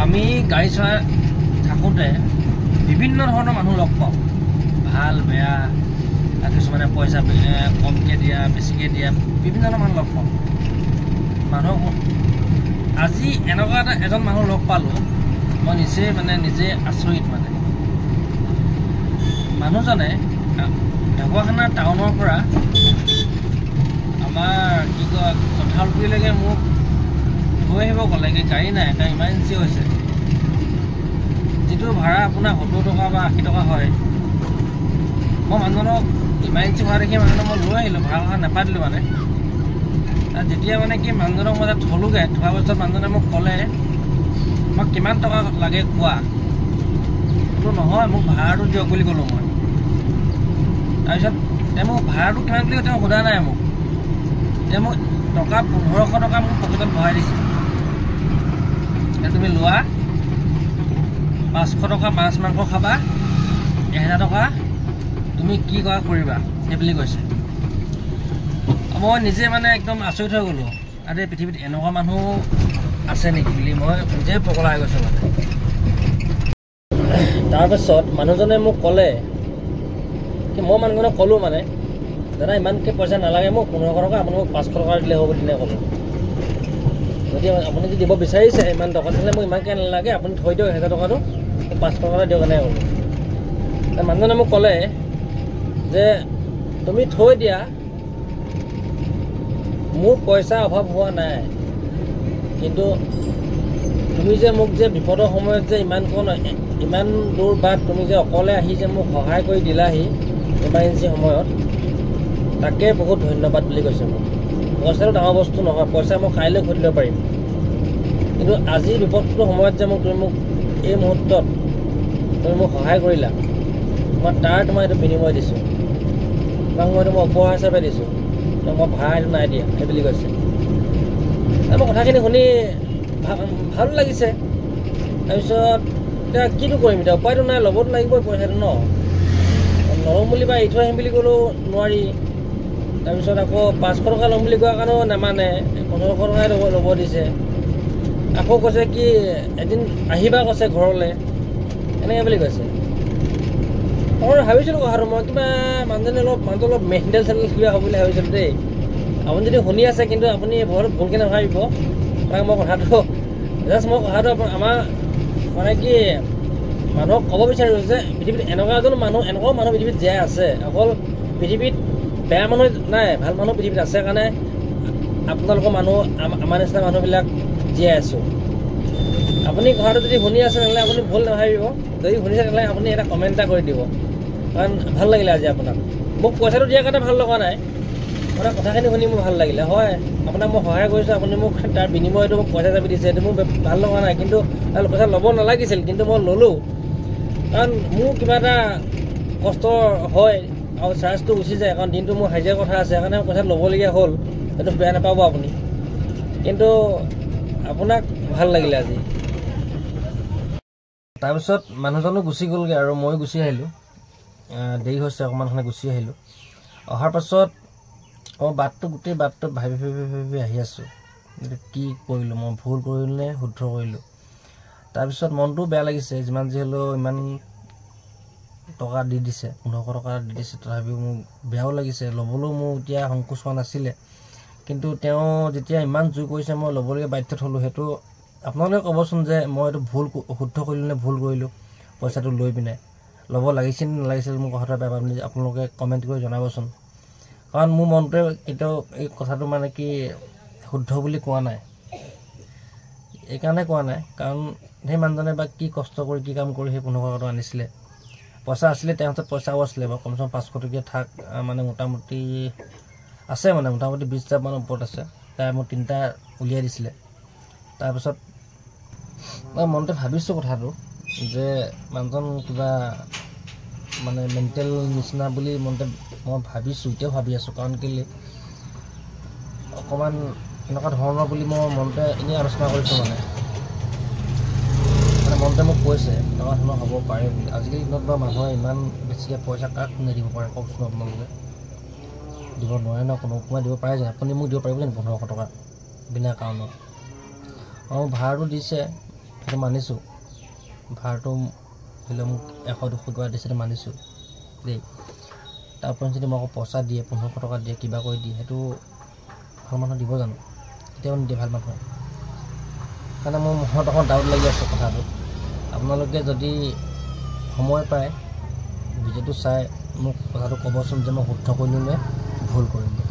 আমি গাড়ী চলাই থাকোঁতে বিভিন্ন ধৰণৰ মানুহ লগ পাওঁ, ভাল বেয়া, কিছুমানে পইচা কমকৈ দিয়া বেছিকৈ দিয়া, বিভিন্ন ধৰণৰ মানুহ লগ পাওঁ। মানুহক আজি এনেকুৱা এজন মানুহ লগ পালোঁ, মই নিজে আচৰিত। মানুহজনে ঢকুৱাখানা টাউনৰ পৰা আমাৰ কি কয় কঁঠালগুৰিলৈকে মোক থৈ আহিব ক'লেগৈ। গাড়ী নাই, এটা ইমাৰ্জেঞ্চি হৈছে, যিটো ভাড়া আপোনাৰ 70 টকা বা 80 টকা হয়। মই মানুহজনক ইমাৰ্জেঞ্চি হোৱা দেখি মানুহজনক মই লৈ আহিলোঁ, ভাড়া কথা নাপাতিলোঁ যেতিয়া কি মানুহজনক মই তাত থলোঁগৈ, থোৱাৰ পাছত মানুহজনে মোক ক'লে মই কিমান টকা লাগে কোৱা। বোলো নহয়, মোক ভাড়াটো দিয়ক বুলি ক'লোঁ মই। তাৰপিছত মোক ভাড়াটো কিমান বুলি তেওঁ সোধা নাই মোক, মোক টকা 1500 টকা মোক পকেটত ভৰাই দিছে। তুমি লোৱা, 500 টকা মাছ মাংস খাবা, 1000 টকা তুমি কি কৰা কৰিবা, সেই বুলি কৈছে। মই নিজে একদম আচৰিত হৈ গ'লোঁ, আৰু পৃথিৱীত এনেকুৱা মানুহ আছে নেকি বুলি মই নিজে পগলা হৈ গৈছোঁ। তাৰপাছত মানুহজনে মোক ক'লে কি, মই মানুহজনক ক'লোঁ দাদা ইমানকৈ পইচা নালাগে মোক, 1500 টকা আপুনি মোক 500 টকা দিলে হ'ব বুলি ক'লোঁ। যদি আপুনি যদি দিব বিচাৰিছে ইমান টকা, তেতিয়াহ'লে মোক ইমানকৈ নালাগে, আপুনি থৈ দিয়ক 1000 টকাটো, 500 টকা দিয়ক এনেকৈ ক'লোঁ। মানুহজনে মোক ক'লে যে তুমি থৈ দিয়া, মোৰ পইচা অভাৱ হোৱা নাই, কিন্তু তুমি যে মোক যে বিপদৰ সময়ত যে ইমান দূৰ বাট তুমি যে অকলে আহি যে মোক সহায় কৰি দিলাহি ইমাৰ্জেঞ্চি সময়ত, তাকে বহুত ধন্যবাদ বুলি কৈছে মোক। পইচাটো ডাঙৰ বস্তু নহয়, পইচা মই কাইলৈ ঘটি দিব পাৰিম, কিন্তু আজি বিপদটোৰ সময়ত যে তুমি মোক এই মুহূৰ্তত তুমি মোক সহায় কৰিলা, মই তোমাৰ এইটো বিনিময় দিছোঁ, তোমাক মই উপহাৰ হিচাপে দিছোঁ, মই ভাড়া এইটো নাই দিয়া, সেই বুলি কৈছে। মই কথাখিনি শুনি ভাল লাগিছে। তাৰপিছত এতিয়া কিনো কৰিম, এতিয়া উপায়টো নাই, ল'বতো লাগিবই পইচাটো নল'ম বুলি বা এৰি থৈ আহিম বুলি ক'লেও নোৱাৰি। তাৰপিছত আকৌ 500 টকা ল'ম বুলি কোৱাৰ কাৰণেও নামানে, 1500 টকাই ল'ব দিছে। আকৌ কৈছে কি এদিন আহিবা কৈছে ঘৰলৈ, এনেকৈ বুলি কৈছে। মই ভাবিছিলোঁ কথাটো, মই কিবা মানুহজনী অলপ মেণ্টেল কিবা হ'ব বুলি ভাবিছিলোঁ দেই। আপুনি যদি শুনি আছে, কিন্তু আপুনি বৰ ভুলকৈ নাভাবিব। মই কথাটো আমাৰ কি মানুহক ক'ব বিচাৰিছোঁ যে পৃথিৱীত এনেকুৱাও মানুহ পৃথিৱীত জীয়াই আছে। অকল পৃথিৱীত বেয়া মানুহ নাই, ভাল মানুহ পৃথিৱীত আছে কাৰণে আপোনালোকৰ আমাৰ নিচিনা মানুহবিলাক জীয়াই আছোঁ। আপুনি কথাটো যদি শুনি আছে তেনেহ'লে আপুনি ভুল নাভাবিব। যদি শুনিছে তেনেহ'লে আপুনি এটা কমেণ্ট এটা কৰি দিব, কাৰণ ভাল লাগিলে আজি আপোনাক। মোক পইচাটো দিয়াৰ কাৰণে ভাল লগা নাই, কথাখিনি শুনি মোৰ ভাল লাগিলে। হয়, আপোনাক মই সহায় কৰিছোঁ, আপুনি মোক তাৰ বিনিময়টো মোক পইচা যাবি দিছে, এইটো মোৰ ভাল লগা নাই, কিন্তু পইচা ল'ব নালাগিছিল, কিন্তু মই ল'লোঁ কাৰণ মোৰ কিবা এটা কষ্ট হয় আৰু চাৰ্জটো গুচি যায়, কাৰণ দিনটো মোৰ হাজিৰা কথা আছে, সেইকাৰণে পইচা ল'বলগীয়া হ'ল। সেইটো বেয়া নাপাব আপুনি, কিন্তু আপোনাক ভাল লাগিলে আজি। তাৰপিছত মানুহজনো গুচি গ'লগৈ আৰু মই গুচি আহিলোঁ। দেৰি হৈছে অকণমান, গুচি আহিলোঁ। অহাৰ পাছত মই গোটেই বাটটো ভাবি আহি আছোঁ, কি কৰিলোঁ, মই ভুল কৰিলোঁ নে শুদ্ধ কৰিলোঁ। তাৰপিছত মনটোও বেয়া লাগিছে, যিমান যি হ'লেও ইমান টকা দি দিছে, 1500 টকা দি দিছে, তথাপিও মোৰ বেয়াও লাগিছে। ল'বলৈও মোৰ এতিয়া সংকোচ হোৱা নাছিলে, কিন্তু তেওঁ যেতিয়া ইমান জোৰ কৰিছে মই ল'বলগীয়া বাধ্যত হ'লোঁ। সেইটো আপোনালোকে ক'বচোন যে মই এইটো শুদ্ধ কৰিলোঁ নে ভুল কৰিলোঁ, পইচাটো লৈ পিনে ল'ব লাগিছিল নে নালাগিছিল। মোৰ কথাটো বেয়া পাব, আপোনালোকে কমেণ্ট কৰি জনাবচোন, কাৰণ মোৰ মনটোৱে কেতিয়াও এই কথাটো কি শুদ্ধ বুলি কোৱা নাই। এইকাৰণে কোৱা নাই কাৰণ সেই মানুহজনে বা কি কষ্ট কৰি কি কাম কৰি সেই 1500 টকা আনিছিলে। পইচা আছিলে, তেওঁৰ হাতত পইচাও আছিলে বাৰু, কমচে কম 500 টকীয়া থাক মোটামুটি আছে, মোটামুটি 20,000 মানৰ ওপৰত আছে। তাই মোক 3টা উলিয়াই দিছিলে। তাৰপিছত মই মনতে ভাবিছোঁ কথাটো যে মানুহজন কিবা মেণ্টেল নিচিনা বুলি মনতে মই ভাবিছোঁ, এতিয়াও ভাবি আছোঁ। কাৰণ কেলৈ অকণমান এনেকুৱা ধৰণৰ বুলি মই মনতে এনেই আলোচনা কৰিছোঁ, মনতে মোক কৈছে এনেকুৱা ধৰণৰ হ'ব পাৰে বুলি। আজিকালি দিনত বা মানুহে ইমান বেছিকৈ পইচা কাক নিদিব পাৰে কওকচোন, আপোনালোকে দিব নোৱাৰে ন, কোনোবাই দিব পাৰে যে। আপুনি মোক দিব পাৰিব জানো 1500 টকা বিনা কাৰণত? ভাড়াটো দিছে, সেইটো মানিছোঁ ভাড়াটো ধৰি লওক মোক 100-200 টকা দিছে মানিছোঁ দেই তাৰ ওপৰত যদি মই আকৌ পইচা দিয়ে 1500 টকা দিয়ে কিবা কৰি দিয়ে সেইটো ভাল মানুহ দিব জানো কেতিয়াও নিদিয়ে ভাল মানুহ কাৰণে মোৰ মনত অকণ ডাউট লাগি আছে কথাটো আপোনালোকে যদি সময় পায় ভিডিঅ'টো চাই মোক কথাটো ক'বচোন যে মই শুদ্ধ কৰিলোঁ নে ভুল কৰিলোঁ